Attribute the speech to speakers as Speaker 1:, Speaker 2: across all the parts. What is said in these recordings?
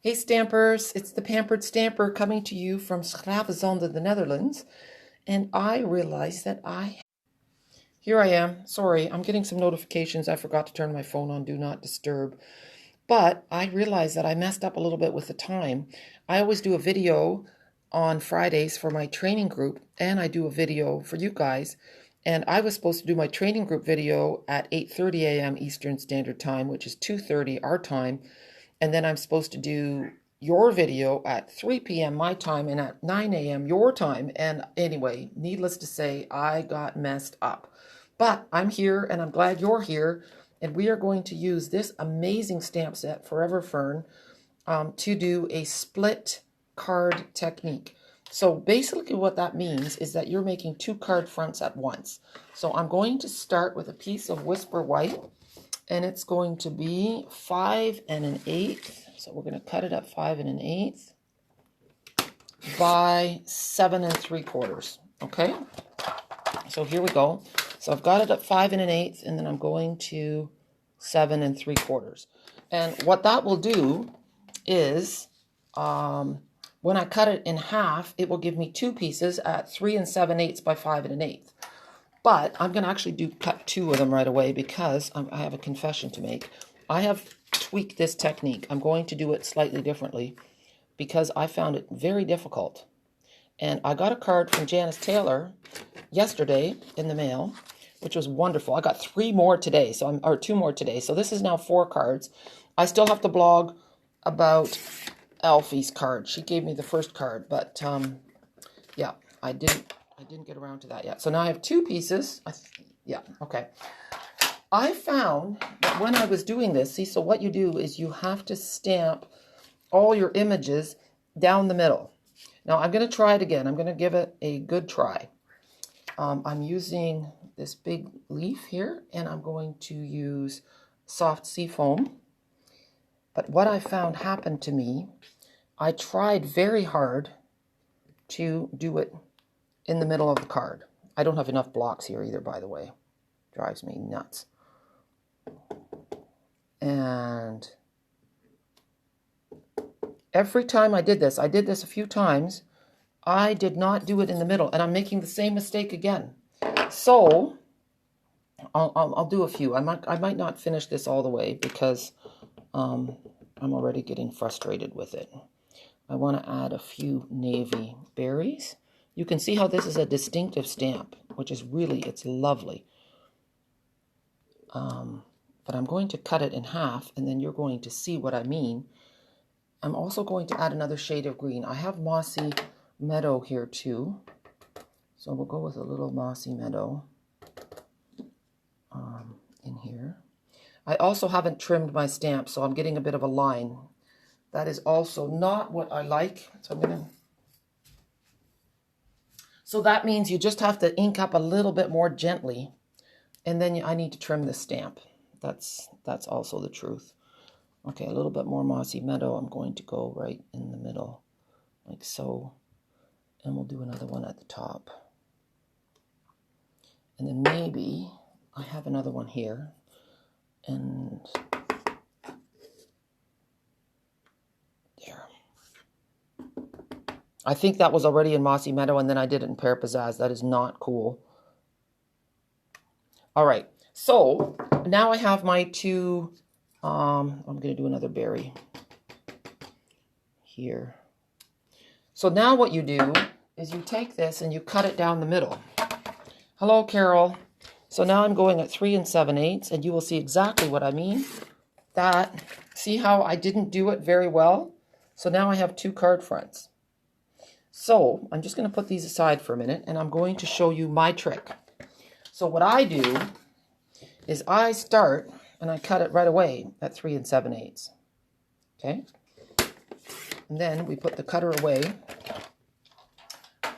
Speaker 1: Hey Stampers, it's the Pampered Stamper coming to you from Schravenzande, the Netherlands. And I realized that here I am. Sorry, I'm getting some notifications. I forgot to turn my phone on Do Not Disturb. But I realized that I messed up a little bit with the time. I always do a video on Fridays for my training group, and I do a video for you guys. And I was supposed to do my training group video at 8:30 a.m. Eastern Standard Time, which is 2:30 our time. And then I'm supposed to do your video at 3 p.m. my time and at 9 a.m. your time. And anyway, needless to say, I got messed up. But I'm here and I'm glad you're here. And we are going to use this amazing stamp set, Forever Fern, to do a split card technique. So basically what that means is that you're making two card fronts at once. So I'm going to start with a piece of Whisper White. And it's going to be 5 1/8. So we're going to cut it at 5 1/8 by 7 3/4. Okay. So here we go. So I've got it at 5 1/8, and then I'm going to 7 3/4. And what that will do is, when I cut it in half, it will give me two pieces at 3 7/8 by 5 1/8. But I'm going to actually cut two of them right away because I have a confession to make. I have tweaked this technique. I'm going to do it slightly differently because I found it very difficult. And I got a card from Janice Taylor yesterday in the mail, which was wonderful. I got two more today. So this is now 4 cards. I still have to blog about Alfie's card. She gave me the first card, but yeah, I didn't get around to that yet. So now I have 2 pieces. Okay. I found that when I was doing this, so what you do is you have to stamp all your images down the middle. Now I'm going to try it again. I'm going to give it a good try. I'm using this big leaf here, and I'm going to use soft sea foam. But what I found happened to me, I tried very hard to do it in the middle of the card. I don't have enough blocks here either, by the way. Drives me nuts. And every time I did this a few times, I did not do it in the middle, and I'm making the same mistake again. So I'll do a few. I might not finish this all the way because I'm already getting frustrated with it. I want to add a few navy berries. You can see how this is a distinctive stamp, which is really, it's lovely. But I'm going to cut it in half, and then you're going to see what I mean. I'm also going to add another shade of green. I have Mossy Meadow here too. So we'll go with a little Mossy Meadow in here. I also haven't trimmed my stamp, so I'm getting a bit of a line. That is also not what I like. So that means you just have to ink up a little bit more gently, and then I need to trim the stamp. That's also the truth. Okay, a little bit more Mossy Meadow. I'm going to go right in the middle, like so. And we'll do another one at the top. And then maybe I have another one here. And there. I think that was already in Mossy Meadow, and then I did it in Pear Pizzazz. That is not cool. All right, so now I have my 2, I'm going to do another berry here. So now what you do is you take this and you cut it down the middle. Hello, Carol. So now I'm going at 3 7/8, and you will see exactly what I mean. See how I didn't do it very well? So now I have 2 card fronts. So I'm just going to put these aside for a minute, and I'm going to show you my trick. So what I do is I start and I cut it right away at 3 7/8. Okay? And then we put the cutter away.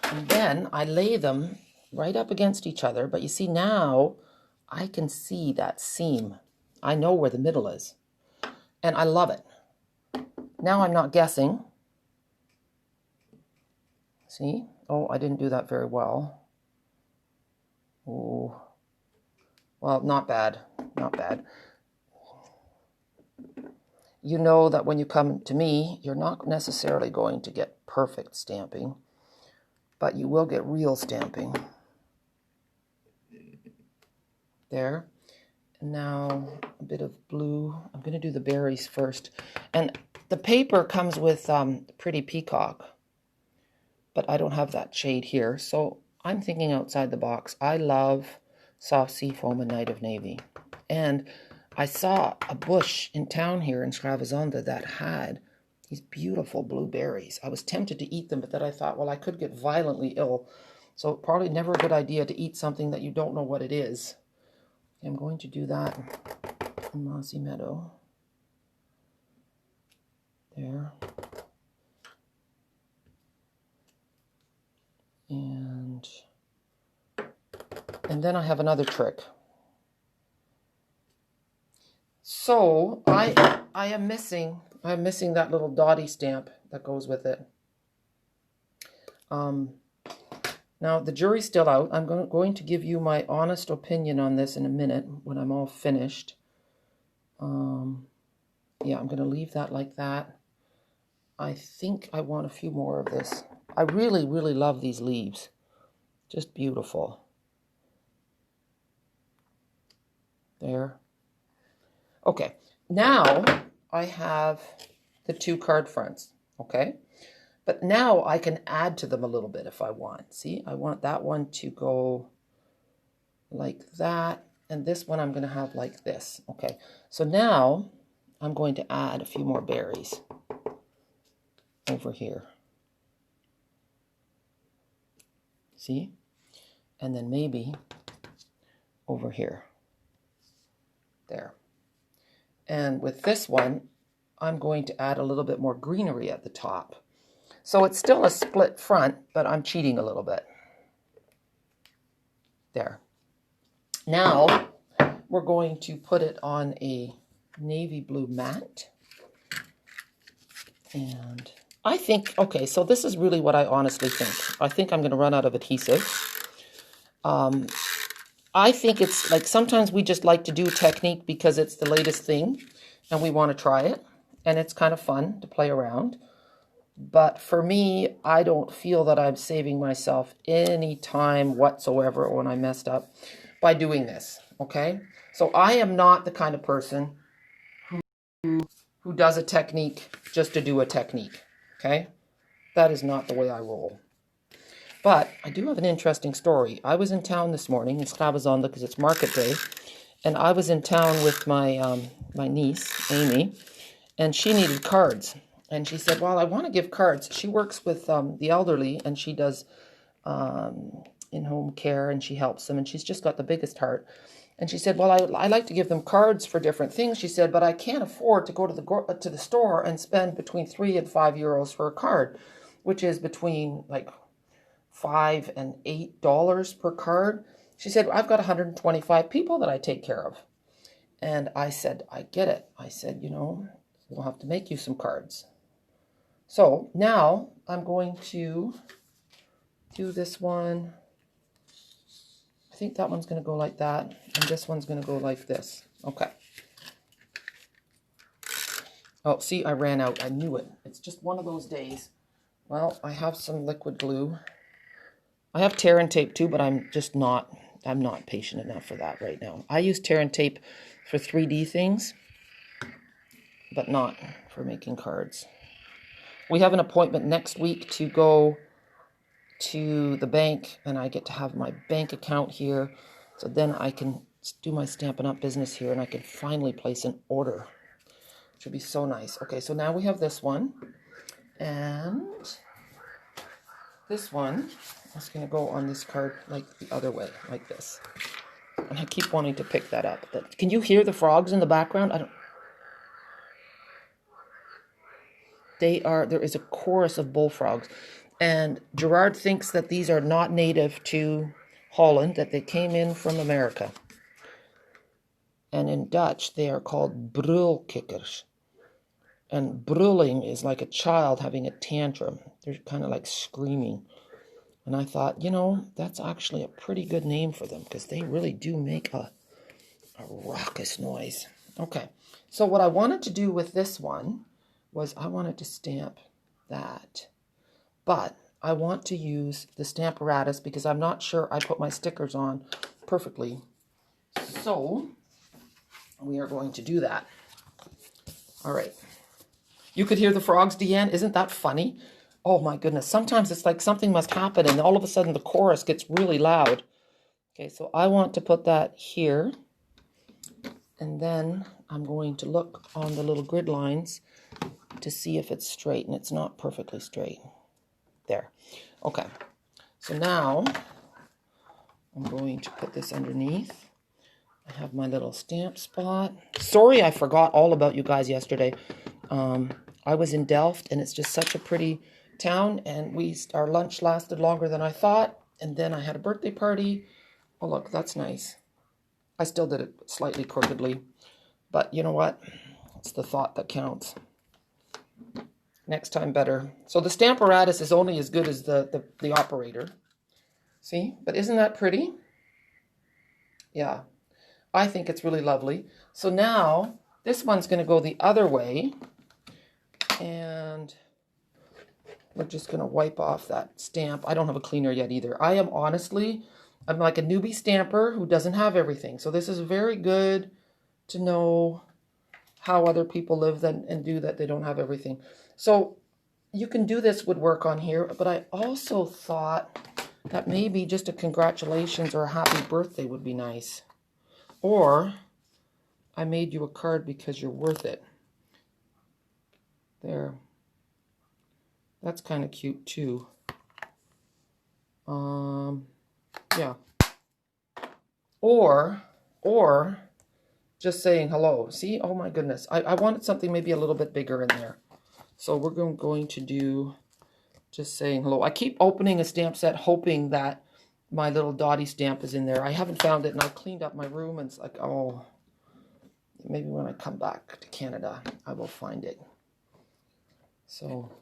Speaker 1: And then I lay them right up against each other. But you see now, I can see that seam. I know where the middle is. And I love it. Now I'm not guessing. See? Oh, I didn't do that very well. Oh. Well, not bad. Not bad. you know that when you come to me, you're not necessarily going to get perfect stamping, but you will get real stamping. There. And now a bit of blue. I'm going to do the berries first. And the paper comes with Pretty Peacock, but I don't have that shade here. So I'm thinking outside the box. I love Soft Sea Foam and Night of Navy. And I saw a bush in town here in Stravizonda that had these beautiful blueberries. I was tempted to eat them, but then I thought, well, I could get violently ill. So probably never a good idea to eat something that you don't know what it is. I'm going to do that in Mossy Meadow. There. And then I have another trick. So I'm missing that little dotty stamp that goes with it. Now the jury's still out. I'm going to give you my honest opinion on this in a minute when I'm all finished. Yeah, I'm going to leave that like that. I think I want a few more of this. I really, really love these leaves. Just beautiful. There. Okay, now I have the 2 card fronts, okay? But now I can add to them a little bit if I want. See, I want that one to go like that, and this one I'm going to have like this. Okay, so now I'm going to add a few more berries over here. See? And then maybe over here. There. And with this one, I'm going to add a little bit more greenery at the top. So it's still a split front, but I'm cheating a little bit. There. Now, we're going to put it on a navy blue mat. And I think, okay, so this is really what I honestly think. I think I'm going to run out of adhesive. I think it's like sometimes we just like to do technique because it's the latest thing and we want to try it. And it's kind of fun to play around. But for me, I don't feel that I'm saving myself any time whatsoever when I messed up by doing this, okay? So I am not the kind of person who does a technique just to do a technique, okay? That is not the way I roll. But I do have an interesting story. I was in town this morning in Stravizonda because it's market day, and I was in town with my my niece, Amy, and she needed cards. And she said, well, I want to give cards. She works with the elderly, and she does in-home care, and she helps them, and she's just got the biggest heart. And she said, well, I like to give them cards for different things, she said, but I can't afford to go to the store and spend between 3 and 5 euros for a card, which is between like $5 and $8 per card. She said, I've got 125 people that I take care of. And I said, I get it. I said, you know, we'll have to make you some cards. So now I'm going to do this one. I think that one's going to go like that, and this one's going to go like this. Okay. Oh, see, I ran out. I knew it. It's just one of those days. Well, I have some liquid glue. I have tear and tape too, but I'm not patient enough for that right now. I use tear and tape for 3D things, but not for making cards. We have an appointment next week to go to the bank, and I get to have my bank account here, so then I can do my Stampin' Up business here, and I can finally place an order, which would be so nice. Okay, so now we have this one, and this one is going to go on this card like the other way, like this. And I keep wanting to pick that up. Can you hear the frogs in the background? There is a chorus of bullfrogs. And Gerard thinks that these are not native to Holland, that they came in from America. And in Dutch, they are called brulkikkers. And brulling is like a child having a tantrum. They're kind of like screaming. And I thought, you know, that's actually a pretty good name for them because they really do make a raucous noise. Okay, so what I wanted to do with this one was I wanted to stamp that, but I want to use the Stamparatus because I'm not sure I put my stickers on perfectly. So we are going to do that. All right. You could hear the frogs, Deanne. Isn't that funny? Oh my goodness. Sometimes it's like something must happen and all of a sudden the chorus gets really loud. Okay, so I want to put that here. And then I'm going to look on the little grid lines to see if it's straight, and it's not perfectly straight. There. Okay. So now I'm going to put this underneath. I have my little stamp spot. Sorry I forgot all about you guys yesterday. I was in Delft, and it's just such a pretty town, and our lunch lasted longer than I thought, and then I had a birthday party. Oh, look, that's nice. I still did it slightly crookedly, but you know what? It's the thought that counts. Next time better. So the Stamparatus is only as good as the operator. See? But isn't that pretty? Yeah. I think it's really lovely. So now this one's going to go the other way. And we're just going to wipe off that stamp. I don't have a cleaner yet either. I'm like a newbie stamper who doesn't have everything. So this is very good to know how other people live and do that they don't have everything. So you can do this would work on here, but I also thought that maybe just a congratulations or a happy birthday would be nice. Or I made you a card because you're worth it. There. That's kind of cute too. Yeah. Or just saying hello. See? Oh my goodness. I wanted something maybe a little bit bigger in there. So we're going to do just saying hello. I keep opening a stamp set hoping that my little Dottie stamp is in there. I haven't found it, and I cleaned up my room, and it's like, oh, maybe when I come back to Canada, I will find it. So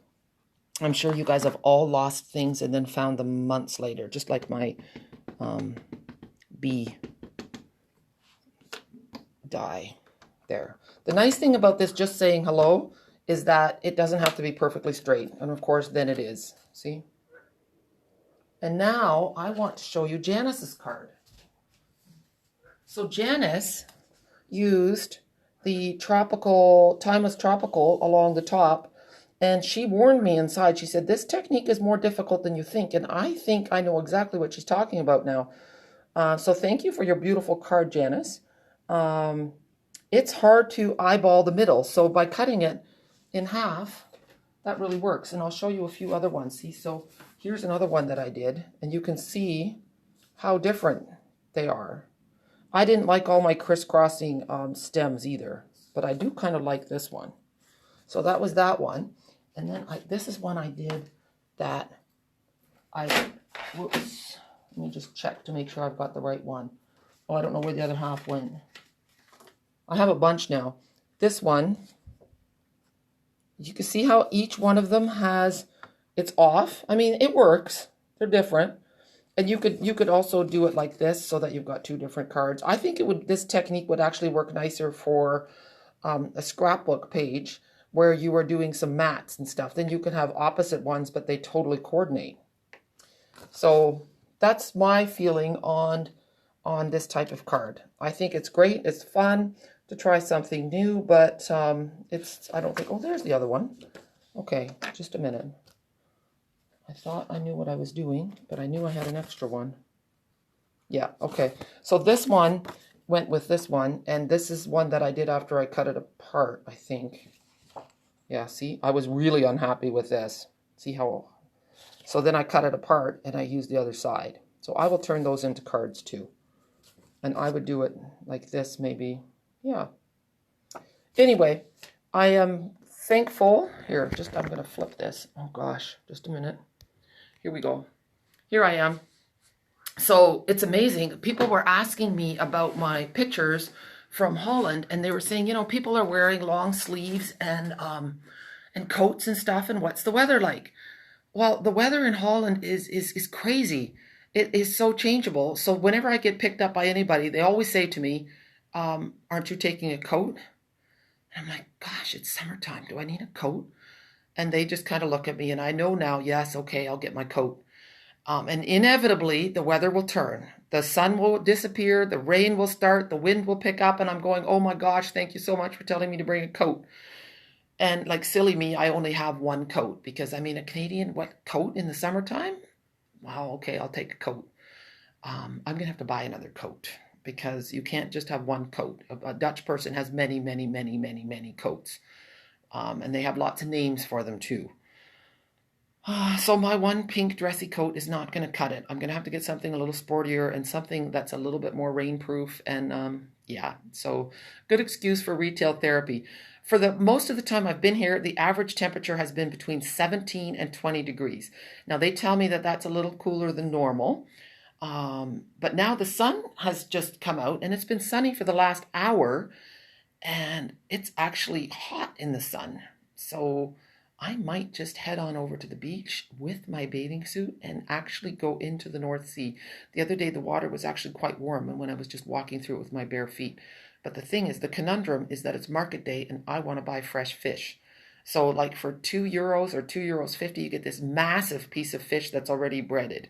Speaker 1: I'm sure you guys have all lost things and then found them months later, just like my bee die there. The nice thing about this just saying hello is that it doesn't have to be perfectly straight. And of course, then it is. See? And now I want to show you Janice's card. So Janice used the Timeless Tropical along the top, and she warned me inside. She said, this technique is more difficult than you think. And I think I know exactly what she's talking about now. So thank you for your beautiful card, Janice. It's hard to eyeball the middle. So by cutting it in half, that really works. And I'll show you a few other ones. See, so here's another one that I did, and you can see how different they are. I didn't like all my crisscrossing stems either, but I do kind of like this one. So that was that one. And then this is one I did that whoops, let me just check to make sure I've got the right one. Oh, I don't know where the other half went. I have a bunch now. This one, you can see how each one of them it's off. I mean, it works. They're different. And you could also do it like this so that you've got two different cards. I think this technique would actually work nicer for a scrapbook page where you are doing some mats and stuff. Then you can have opposite ones, but they totally coordinate. So that's my feeling on this type of card. I think it's great. It's fun to try something new, but I don't think, oh, there's the other one. Okay, just a minute. I thought I knew what I was doing, but I knew I had an extra one. Yeah, okay. So this one went with this one, and this is one that I did after I cut it apart, I think. Yeah, see? I was really unhappy with this. See how... So then I cut it apart, and I used the other side. So I will turn those into cards, too. And I would do it like this, maybe. Yeah. Anyway, I am thankful. Here, I'm going to flip this. Oh, gosh. Just a minute. Here we go. Here I am. So it's amazing. People were asking me about my pictures from Holland, and they were saying, people are wearing long sleeves and coats and stuff, and what's the weather like? Well, the weather in Holland is crazy. It is so changeable. So whenever I get picked up by anybody, they always say to me, aren't you taking a coat? And I'm like, gosh, it's summertime. Do I need a coat? And they just kind of look at me, and I know now, yes, okay, I'll get my coat. And inevitably, the weather will turn. The sun will disappear, the rain will start, the wind will pick up, and I'm going, oh my gosh, thank you so much for telling me to bring a coat. And like silly me, I only have one coat because I mean, a Canadian, what, coat in the summertime? Wow, okay, I'll take a coat. I'm going to have to buy another coat because you can't just have one coat. A Dutch person has many, many, many, many, many coats. And they have lots of names for them too. So my one pink dressy coat is not going to cut it. I'm going to have to get something a little sportier and something that's a little bit more rainproof. And yeah, so good excuse for retail therapy. For the most of the time I've been here, the average temperature has been between 17 and 20 degrees. Now they tell me that that's a little cooler than normal. But now the sun has just come out and it's been sunny for the last hour and it's actually hot in the sun. So I might just head on over to the beach with my bathing suit and actually go into the North Sea. The other day, the water was actually quite warm, and when I was just walking through it with my bare feet. But the thing is, the conundrum is that it's market day and I want to buy fresh fish. So like for €2 or €2.50, you get this massive piece of fish that's already breaded.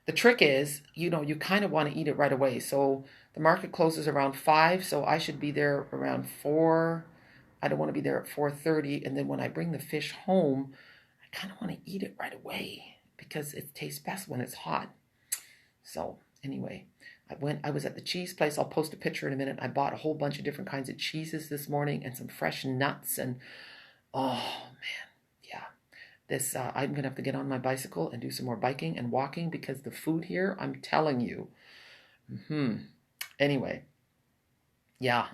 Speaker 1: The trick is, you kind of want to eat it right away. So the market closes around 5, so I should be there around 4. I don't want to be there at 4:30, and then when I bring the fish home, I kind of want to eat it right away because it tastes best when it's hot. So anyway, I was at the cheese place. I'll post a picture in a minute. I bought a whole bunch of different kinds of cheeses this morning and some fresh nuts, and oh man, yeah. This I'm gonna have to get on my bicycle and do some more biking and walking because the food here, I'm telling you. Anyway, yeah.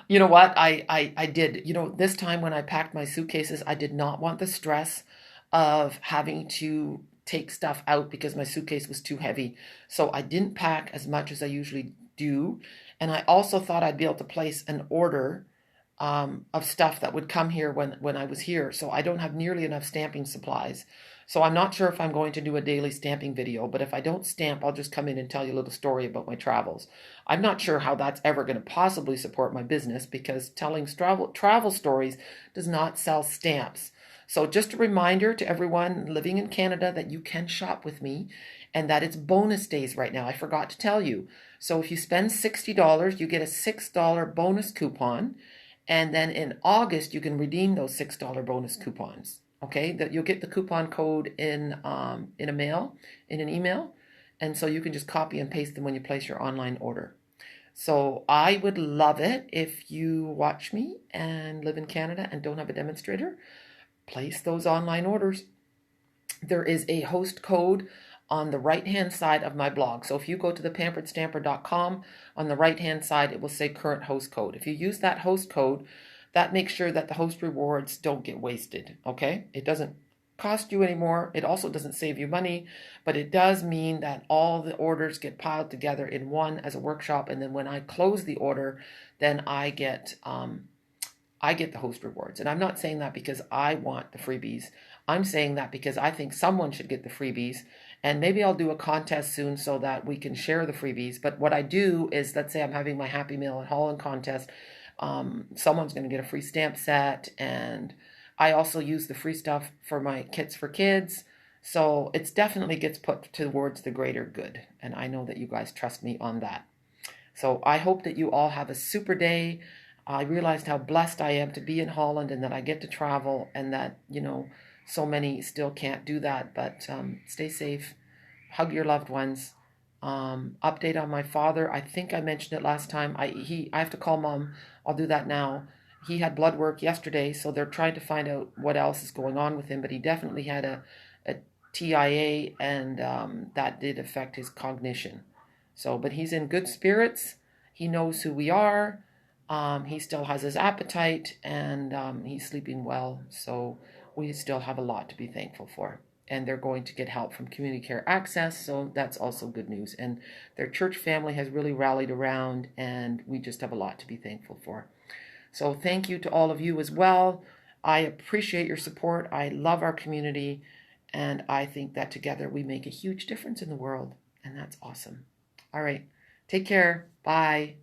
Speaker 1: You know what? I did. This time when I packed my suitcases, I did not want the stress of having to take stuff out because my suitcase was too heavy. So I didn't pack as much as I usually do. And I also thought I'd be able to place an order of stuff that would come here when I was here. So I don't have nearly enough stamping supplies. So I'm not sure if I'm going to do a daily stamping video, but if I don't stamp, I'll just come in and tell you a little story about my travels. I'm not sure how that's ever going to possibly support my business because telling travel stories does not sell stamps. So just a reminder to everyone living in Canada that you can shop with me and that it's bonus days right now. I forgot to tell you. So if you spend $60, you get a $6 bonus coupon. And then in August, you can redeem those $6 bonus coupons. Okay, that you'll get the coupon code in an email, and so you can just copy and paste them when you place your online order. So I would love it if you watch me and live in Canada and don't have a demonstrator. Place those online orders. There is a host code on the right-hand side of my blog. So if you go to thepamperedstamper.com, on the right-hand side, it will say current host code. If you use that host code, that makes sure that the host rewards don't get wasted, okay? It doesn't cost you anymore. It also doesn't save you money, but it does mean that all the orders get piled together in one as a workshop, and then when I close the order, then I get the host rewards. And I'm not saying that because I want the freebies. I'm saying that because I think someone should get the freebies. And maybe I'll do a contest soon so that we can share the freebies. But what I do is, let's say I'm having my Happy Meal at Holland contest. Someone's going to get a free stamp set. And I also use the free stuff for my Kits for Kids. So it definitely gets put towards the greater good. And I know that you guys trust me on that. So I hope that you all have a super day. I realized how blessed I am to be in Holland and that I get to travel and that, so many still can't do that. But stay safe. Hug your loved ones. Update on my father. I think I mentioned it last time. I have to call Mom. I'll do that now. He had blood work yesterday, so they're trying to find out what else is going on with him. But he definitely had a TIA, and that did affect his cognition. So, but he's in good spirits. He knows who we are. He still has his appetite, and he's sleeping well. So we still have a lot to be thankful for. And they're going to get help from Community Care Access, so that's also good news. And their church family has really rallied around, and we just have a lot to be thankful for. So thank you to all of you as well. I appreciate your support. I love our community, and I think that together we make a huge difference in the world, and that's awesome. All right, take care. Bye.